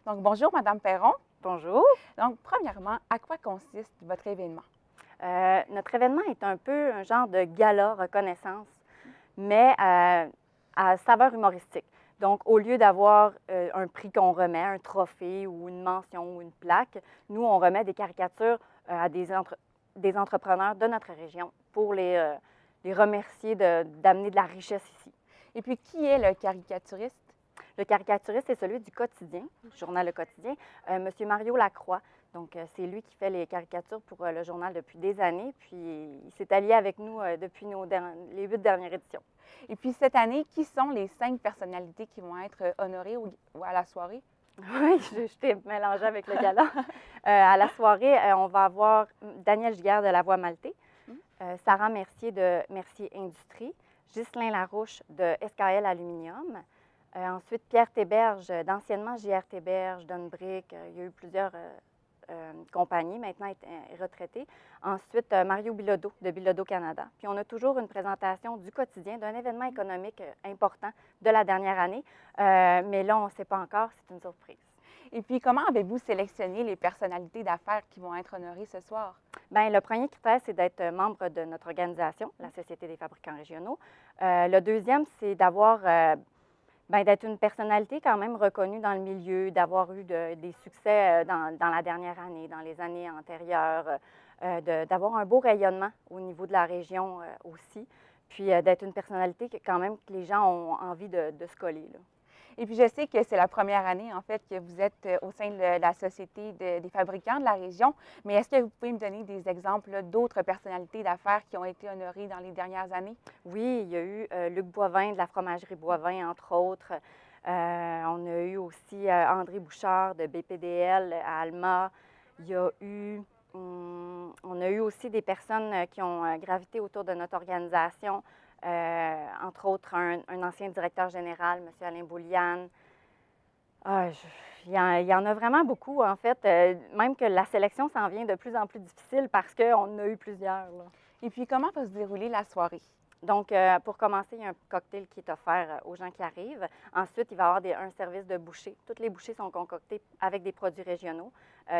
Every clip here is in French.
Donc, bonjour, Madame Perron. Bonjour. Donc, premièrement, à quoi consiste votre événement? Notre événement est un peu un genre de gala reconnaissance, mais à saveur humoristique. Donc, au lieu d'avoir un prix qu'on remet, un trophée ou une mention ou une plaque, nous, on remet des caricatures à des entrepreneurs de notre région pour les remercier d'amener de la richesse ici. Et puis, qui est le caricaturiste? Le caricaturiste, c'est celui du quotidien, du journal Le Quotidien, M. Mario Lacroix. Donc, c'est lui qui fait les caricatures pour le journal depuis des années, puis il s'est allié avec nous depuis les 8 dernières éditions. Et puis, cette année, qui sont les 5 personnalités qui vont être honorées ou à la soirée? Oui, je t'ai mélangé avec le gala. À la soirée, on va avoir Daniel Giguère de La Voix Maltais, Sarah Mercier de Mercier Industrie, Ghislain Larouche de SKL Aluminium, ensuite, Pierre Théberge, d'anciennement JR Théberge, Dunbrick, il y a eu plusieurs compagnies, maintenant est retraité. Ensuite, Mario Bilodeau de Bilodeau Canada. Puis on a toujours une présentation du quotidien, d'un événement économique important de la dernière année, mais là, on ne sait pas encore, c'est une surprise. Et puis, comment avez-vous sélectionné les personnalités d'affaires qui vont être honorées ce soir? Bien, le premier critère, c'est d'être membre de notre organisation, la Société des fabricants régionaux. Le deuxième, c'est d'être une personnalité quand même reconnue dans le milieu, d'avoir eu des succès dans la dernière année, dans les années antérieures, d'avoir un beau rayonnement au niveau de la région aussi, puis d'être une personnalité que quand même que les gens ont envie de se coller, là. Et puis, je sais que c'est la première année, en fait, que vous êtes au sein de la Société des fabricants de la région, mais est-ce que vous pouvez me donner des exemples d'autres personnalités d'affaires qui ont été honorées dans les dernières années? Oui, il y a eu Luc Boivin de la fromagerie Boivin, entre autres. On a eu aussi André Bouchard de BPDL à Alma. Il y a eu, on a eu aussi des personnes qui ont gravité autour de notre organisation, entre autres un ancien directeur général, M. Alain Bouliane. Il y en a vraiment beaucoup, en fait. Même que la sélection s'en vient de plus en plus difficile parce qu'on en a eu plusieurs, là. Et puis, comment va se dérouler la soirée? Donc, pour commencer, il y a un cocktail qui est offert aux gens qui arrivent. Ensuite, il va y avoir un service de bouchées. Toutes les bouchées sont concoctées avec des produits régionaux,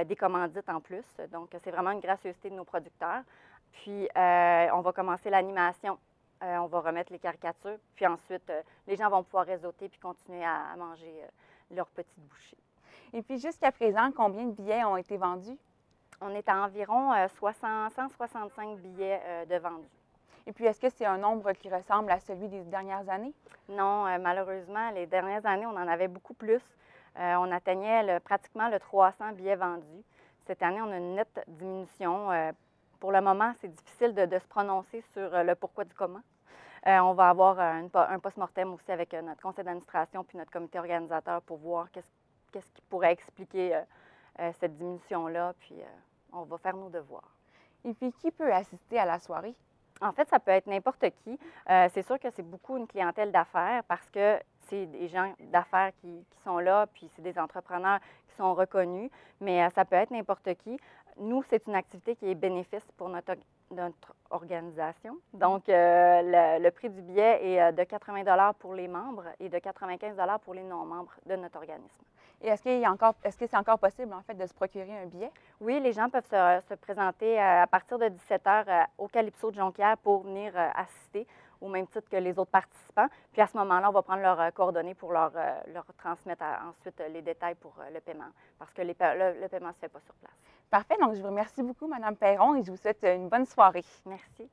des commandites en plus. Donc, c'est vraiment une gracieuseté de nos producteurs. Puis, on va commencer l'animation. On va remettre les caricatures. Puis ensuite, les gens vont pouvoir réseauter puis continuer à manger leurs petites bouchées. Et puis, jusqu'à présent, combien de billets ont été vendus? On est à environ 165 billets de vendus. Et puis, est-ce que c'est un nombre qui ressemble à celui des dernières années? Non, malheureusement, les dernières années, on en avait beaucoup plus. On atteignait pratiquement le 300 billets vendus. Cette année, on a une nette diminution. Pour le moment, c'est difficile de se prononcer sur le pourquoi du comment. On va avoir un post-mortem aussi avec notre conseil d'administration puis notre comité organisateur pour voir qu'est-ce qui pourrait expliquer cette diminution-là, puis on va faire nos devoirs. Et puis, qui peut assister à la soirée? En fait, ça peut être n'importe qui. C'est sûr que c'est beaucoup une clientèle d'affaires parce que c'est des gens d'affaires qui sont là, puis c'est des entrepreneurs qui sont reconnus, mais ça peut être n'importe qui. Nous, c'est une activité qui est bénéfice pour notre organisation. Donc, le prix du billet est de 80 pour les membres et de 95 pour les non-membres de notre organisme. Et est-ce que c'est encore possible, en fait, de se procurer un billet? Oui, les gens peuvent se présenter à partir de 17 h au Calypso de Jonquière pour venir assister, au même titre que les autres participants. Puis à ce moment-là, on va prendre leurs coordonnées pour leur transmettre ensuite les détails pour le paiement, parce que le paiement ne se fait pas sur place. Parfait. Donc, je vous remercie beaucoup, Mme Perron, et je vous souhaite une bonne soirée. Merci.